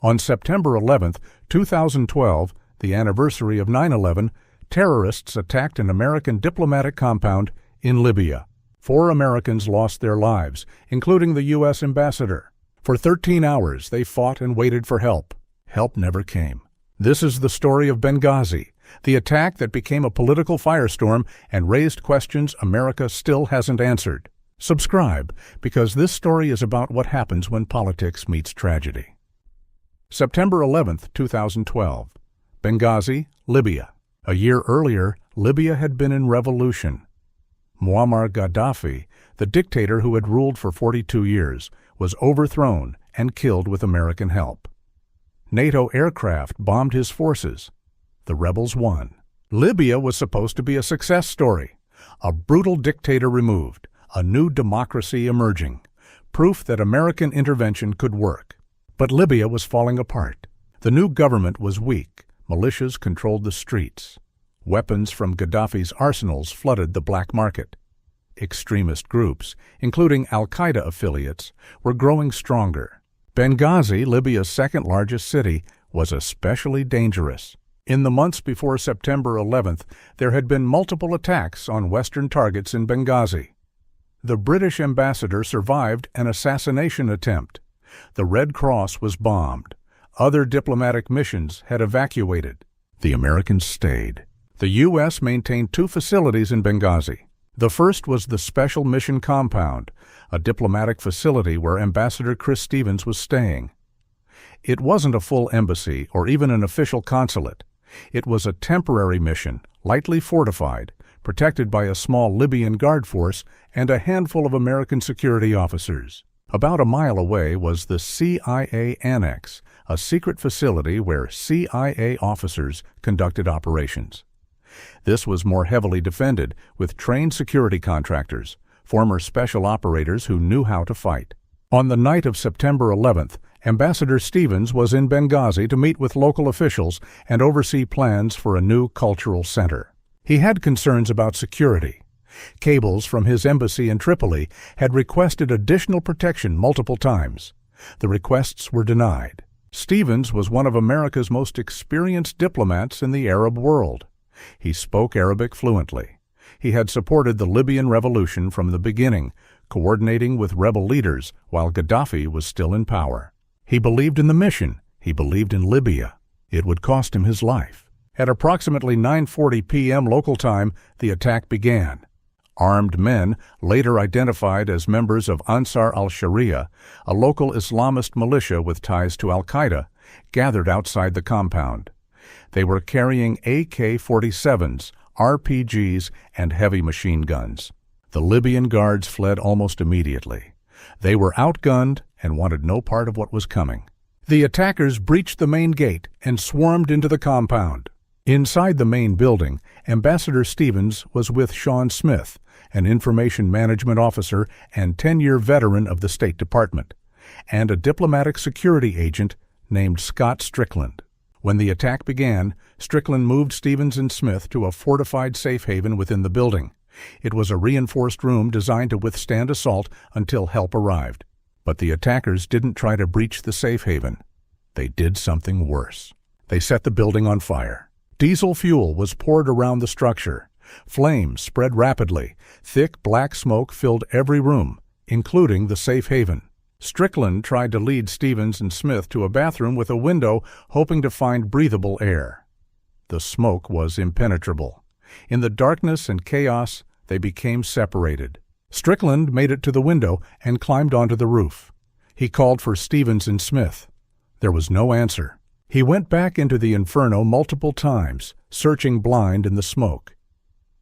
On September 11, 2012, the anniversary of 9/11, terrorists attacked an American diplomatic compound in Libya. 4 Americans lost their lives, including the U.S. ambassador. For 13 hours, they fought and waited for help. Help never came. This is the story of Benghazi, the attack that became a political firestorm and raised questions America still hasn't answered. Subscribe, because this story is about what happens when politics meets tragedy. September 11, 2012. Benghazi, Libya. A year earlier, Libya had been in revolution. Muammar Gaddafi, the dictator who had ruled for 42 years, was overthrown and killed with American help. NATO aircraft bombed his forces. The rebels won. Libya was supposed to be a success story. A brutal dictator removed, a new democracy emerging, proof that American intervention could work. But Libya was falling apart. The new government was weak. Militias controlled the streets. Weapons from Gaddafi's arsenals flooded the black market. Extremist groups, including al-Qaeda affiliates, were growing stronger. Benghazi, Libya's second-largest city, was especially dangerous. In the months before September 11th, there had been multiple attacks on Western targets in Benghazi. The British ambassador survived an assassination attempt. The Red Cross was bombed. Other diplomatic missions had evacuated. The Americans stayed. The U.S. maintained 2 facilities in Benghazi. The first was the Special Mission Compound, a diplomatic facility where Ambassador Chris Stevens was staying. It wasn't a full embassy or even an official consulate. It was a temporary mission, lightly fortified, protected by a small Libyan guard force and a handful of American security officers. About a mile away was the CIA Annex, a secret facility where CIA officers conducted operations. This was more heavily defended, with trained security contractors, former special operators who knew how to fight. On the night of September 11th, Ambassador Stevens was in Benghazi to meet with local officials and oversee plans for a new cultural center. He had concerns about security. Cables from his embassy in Tripoli had requested additional protection multiple times. The requests were denied. Stevens was one of America's most experienced diplomats in the Arab world. He spoke Arabic fluently. He had supported the Libyan revolution from the beginning, coordinating with rebel leaders while Gaddafi was still in power. He believed in the mission. He believed in Libya. It would cost him his life. At approximately 9:40 p.m. local time, the attack began. Armed men, later identified as members of Ansar al-Sharia, a local Islamist militia with ties to al-Qaeda, gathered outside the compound. They were carrying AK-47s, RPGs, and heavy machine guns. The Libyan guards fled almost immediately. They were outgunned and wanted no part of what was coming. The attackers breached the main gate and swarmed into the compound. Inside the main building, Ambassador Stevens was with Sean Smith, an information management officer and 10-year veteran of the State Department, and a diplomatic security agent named Scott Strickland. When the attack began, Strickland moved Stevens and Smith to a fortified safe haven within the building. It was a reinforced room designed to withstand assault until help arrived. But the attackers didn't try to breach the safe haven. They did something worse. They set the building on fire. Diesel fuel was poured around the structure. Flames spread rapidly. Thick black smoke filled every room, including the safe haven. Strickland tried to lead Stevens and Smith to a bathroom with a window, hoping to find breathable air. The smoke was impenetrable. In the darkness and chaos, they became separated. Strickland made it to the window and climbed onto the roof. He called for Stevens and Smith. There was no answer. He went back into the inferno multiple times, searching blind in the smoke.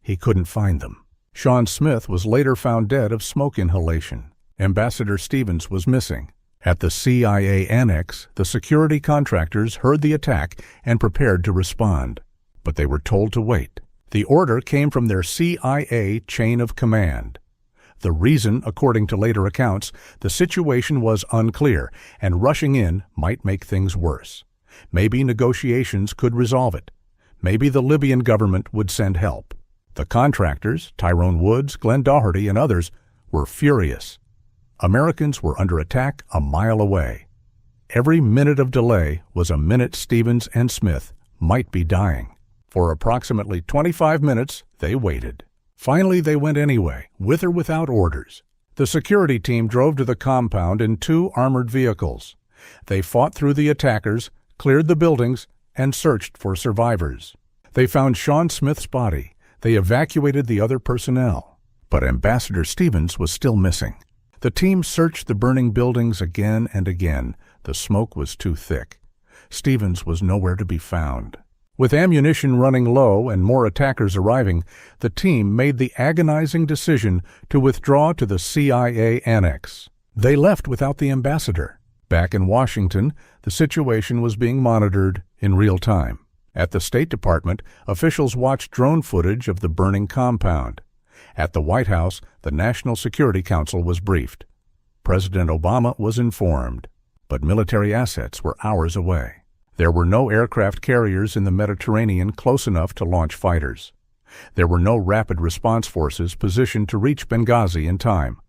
He couldn't find them. Sean Smith was later found dead of smoke inhalation. Ambassador Stevens was missing. At the CIA Annex, the security contractors heard the attack and prepared to respond. But they were told to wait. The order came from their CIA chain of command. The reason, according to later accounts, the situation was unclear, and rushing in might make things worse. Maybe negotiations could resolve it. Maybe the Libyan government would send help. The contractors, Tyrone Woods, Glenn Doherty, and others, were furious. Americans were under attack a mile away. Every minute of delay was a minute Stevens and Smith might be dying. For approximately 25 minutes, they waited. Finally, they went anyway, with or without orders. The security team drove to the compound in 2 armored vehicles. They fought through the attackers, cleared the buildings, and searched for survivors. They found Sean Smith's body. They evacuated the other personnel. But Ambassador Stevens was still missing. The team searched the burning buildings again and again. The smoke was too thick. Stevens was nowhere to be found. With ammunition running low and more attackers arriving, the team made the agonizing decision to withdraw to the CIA annex. They left without the ambassador. Back in Washington, the situation was being monitored in real time. At the State Department, officials watched drone footage of the burning compound. At the White House, the National Security Council was briefed. President Obama was informed, but military assets were hours away. There were no aircraft carriers in the Mediterranean close enough to launch fighters. There were no rapid response forces positioned to reach Benghazi in time.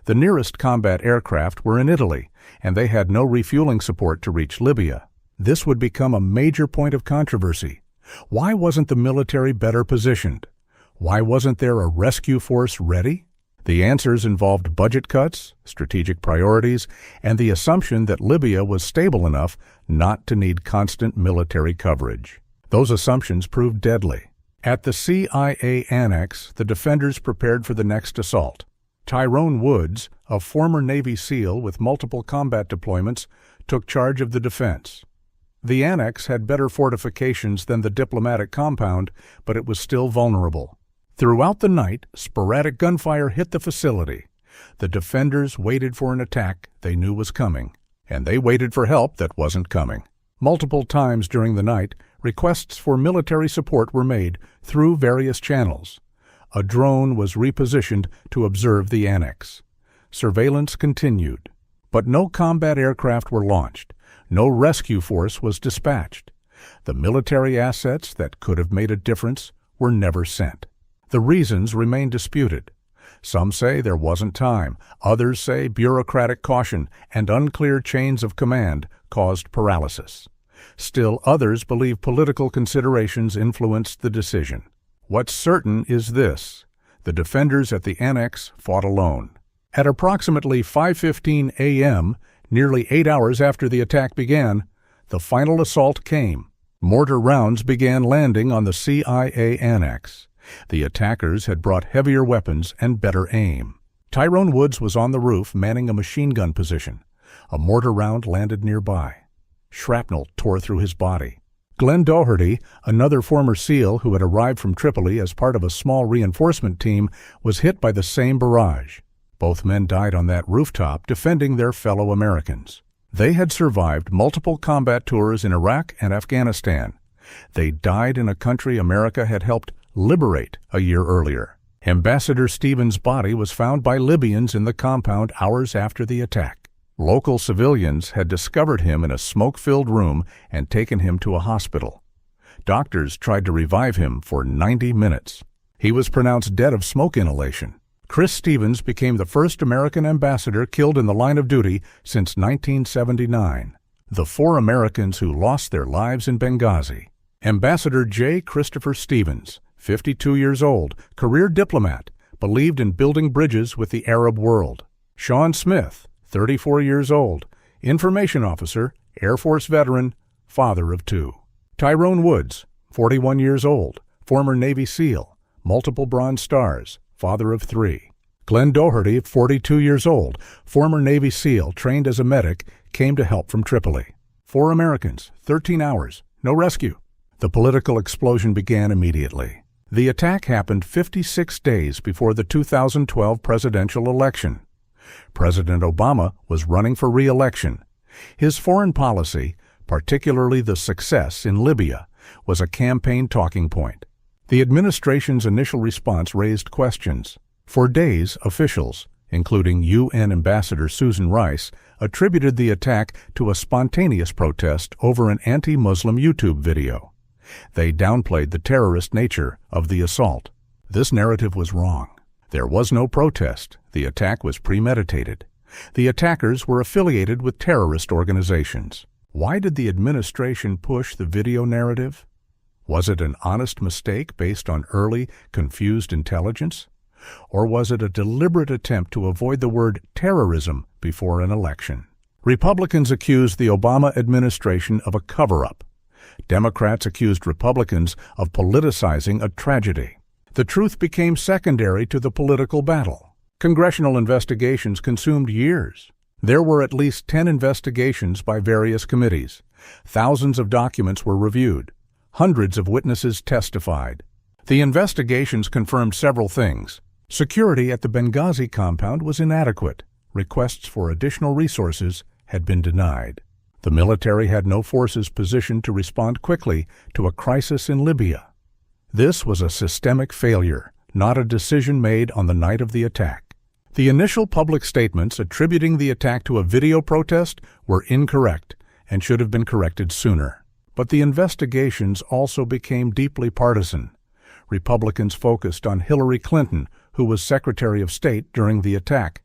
The nearest combat aircraft were in Italy, and they had no refueling support to reach Libya. This would become a major point of controversy. Why wasn't the military better positioned? Why wasn't there a rescue force ready? The answers involved budget cuts, strategic priorities, and the assumption that Libya was stable enough not to need constant military coverage. Those assumptions proved deadly. At the CIA annex, the defenders prepared for the next assault. Tyrone Woods, a former Navy SEAL with multiple combat deployments, took charge of the defense. The annex had better fortifications than the diplomatic compound, but it was still vulnerable. Throughout the night, sporadic gunfire hit the facility. The defenders waited for an attack they knew was coming, and they waited for help that wasn't coming. Multiple times during the night, requests for military support were made through various channels. A drone was repositioned to observe the annex. Surveillance continued, but no combat aircraft were launched. No rescue force was dispatched. The military assets that could have made a difference were never sent. The reasons remain disputed. Some say there wasn't time. Others say bureaucratic caution and unclear chains of command caused paralysis. Still others believe political considerations influenced the decision. What's certain is this: the defenders at the annex fought alone. At approximately 5:15 a.m., nearly 8 hours after the attack began, the final assault came. Mortar rounds began landing on the CIA annex. The attackers had brought heavier weapons and better aim. Tyrone Woods was on the roof manning a machine gun position. A mortar round landed nearby. Shrapnel tore through his body. Glenn Doherty, another former SEAL who had arrived from Tripoli as part of a small reinforcement team, was hit by the same barrage. Both men died on that rooftop defending their fellow Americans. They had survived multiple combat tours in Iraq and Afghanistan. They died in a country America had helped liberate a year earlier. Ambassador Stevens' body was found by Libyans in the compound hours after the attack. Local civilians had discovered him in a smoke-filled room and taken him to a hospital. Doctors tried to revive him for 90 minutes. He was pronounced dead of smoke inhalation. Chris Stevens became the first American ambassador killed in the line of duty since 1979. The 4 Americans who lost their lives in Benghazi. Ambassador J. Christopher Stevens, 52 years old, career diplomat, believed in building bridges with the Arab world. Sean Smith, 34 years old, information officer, Air Force veteran, father of 2. Tyrone Woods, 41 years old, former Navy SEAL, multiple Bronze Stars, father of 3. Glenn Doherty, 42 years old, former Navy SEAL, trained as a medic, came to help from Tripoli. 4 Americans, 13 hours, no rescue. The political explosion began immediately. The attack happened 56 days before the 2012 presidential election. President Obama was running for re-election. His foreign policy, particularly the success in Libya, was a campaign talking point. The administration's initial response raised questions. For days, officials, including UN Ambassador Susan Rice, attributed the attack to a spontaneous protest over an anti-Muslim YouTube video. They downplayed the terrorist nature of the assault. This narrative was wrong. There was no protest. The attack was premeditated. The attackers were affiliated with terrorist organizations. Why did the administration push the video narrative? Was it an honest mistake based on early, confused intelligence? Or was it a deliberate attempt to avoid the word terrorism before an election? Republicans accused the Obama administration of a cover-up. Democrats accused Republicans of politicizing a tragedy. The truth became secondary to the political battle. Congressional investigations consumed years. There were at least 10 investigations by various committees. Thousands of documents were reviewed. Hundreds of witnesses testified. The investigations confirmed several things. Security at the Benghazi compound was inadequate. Requests for additional resources had been denied. The military had no forces positioned to respond quickly to a crisis in Libya. This was a systemic failure, not a decision made on the night of the attack. The initial public statements attributing the attack to a video protest were incorrect and should have been corrected sooner. But the investigations also became deeply partisan. Republicans focused on Hillary Clinton, who was Secretary of State during the attack.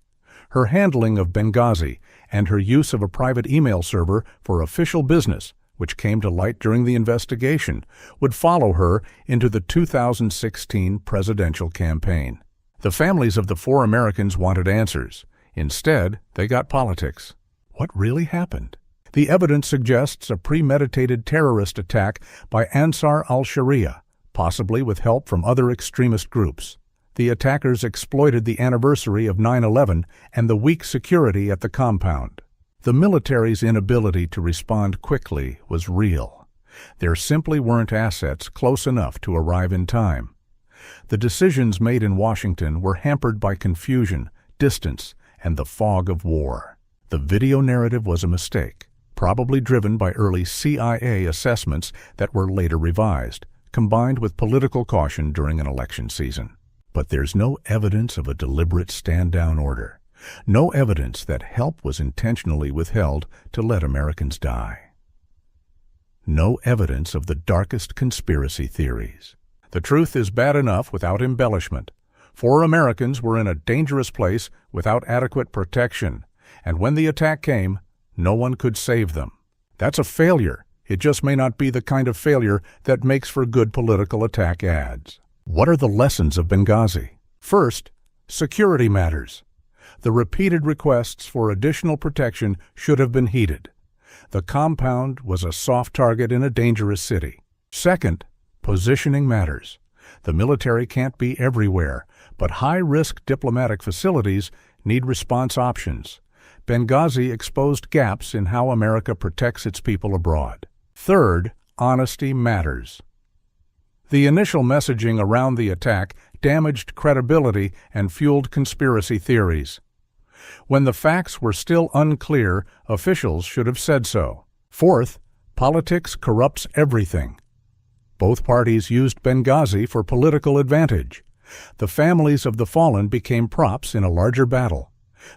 Her handling of Benghazi and her use of a private email server for official business, which came to light during the investigation, would follow her into the 2016 presidential campaign. The families of the 4 Americans wanted answers. Instead, they got politics. What really happened? The evidence suggests a premeditated terrorist attack by Ansar al-Sharia, possibly with help from other extremist groups. The attackers exploited the anniversary of 9/11 and the weak security at the compound. The military's inability to respond quickly was real. There simply weren't assets close enough to arrive in time. The decisions made in Washington were hampered by confusion, distance, and the fog of war. The video narrative was a mistake, probably driven by early CIA assessments that were later revised, combined with political caution during an election season. But there's no evidence of a deliberate stand-down order. No evidence that help was intentionally withheld to let Americans die. No evidence of the darkest conspiracy theories. The truth is bad enough without embellishment. 4 Americans were in a dangerous place without adequate protection, and when the attack came, no one could save them. That's a failure. It just may not be the kind of failure that makes for good political attack ads. What are the lessons of Benghazi? First, security matters. The repeated requests for additional protection should have been heeded. The compound was a soft target in a dangerous city. Second, positioning matters. The military can't be everywhere, but high-risk diplomatic facilities need response options. Benghazi exposed gaps in how America protects its people abroad. Third, honesty matters. The initial messaging around the attack damaged credibility and fueled conspiracy theories. When the facts were still unclear, officials should have said so. Fourth, politics corrupts everything. Both parties used Benghazi for political advantage. The families of the fallen became props in a larger battle.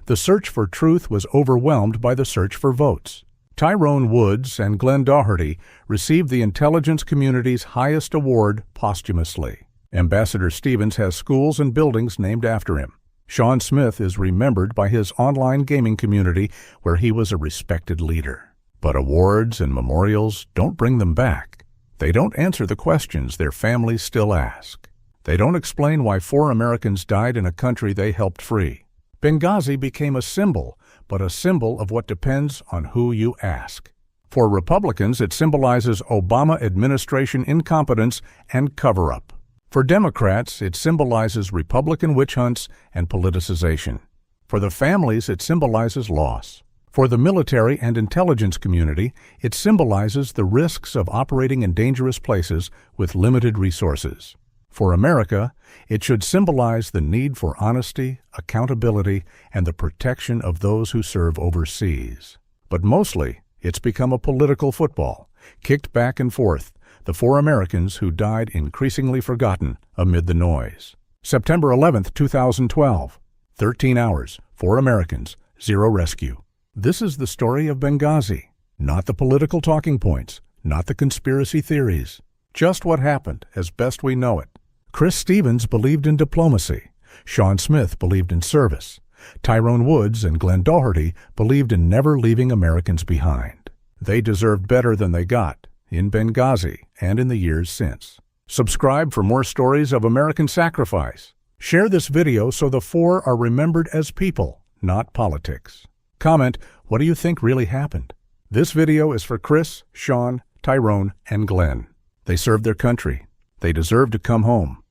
The search for truth was overwhelmed by the search for votes. Tyrone Woods and Glenn Doherty received the intelligence community's highest award posthumously. Ambassador Stevens has schools and buildings named after him. Sean Smith is remembered by his online gaming community where he was a respected leader. But awards and memorials don't bring them back. They don't answer the questions their families still ask. They don't explain why 4 Americans died in a country they helped free. Benghazi became a symbol, but a symbol of what depends on who you ask. For Republicans, it symbolizes Obama administration incompetence and cover-up. For Democrats, it symbolizes Republican witch hunts and politicization. For the families, it symbolizes loss. For the military and intelligence community, it symbolizes the risks of operating in dangerous places with limited resources. For America, it should symbolize the need for honesty, accountability, and the protection of those who serve overseas. But mostly, it's become a political football, kicked back and forth, the 4 Americans who died increasingly forgotten amid the noise. September 11, 2012. 13 hours, 4 Americans, 0 rescue. This is the story of Benghazi, not the political talking points, not the conspiracy theories. Just what happened, as best we know it. Chris Stevens believed in diplomacy. Sean Smith believed in service. Tyrone Woods and Glenn Doherty believed in never leaving Americans behind. They deserved better than they got in Benghazi and in the years since. Subscribe for more stories of American sacrifice. Share this video so the four are remembered as people, not politics. Comment, what do you think really happened? This video is for Chris, Sean, Tyrone, and Glenn. They served their country. They deserve to come home.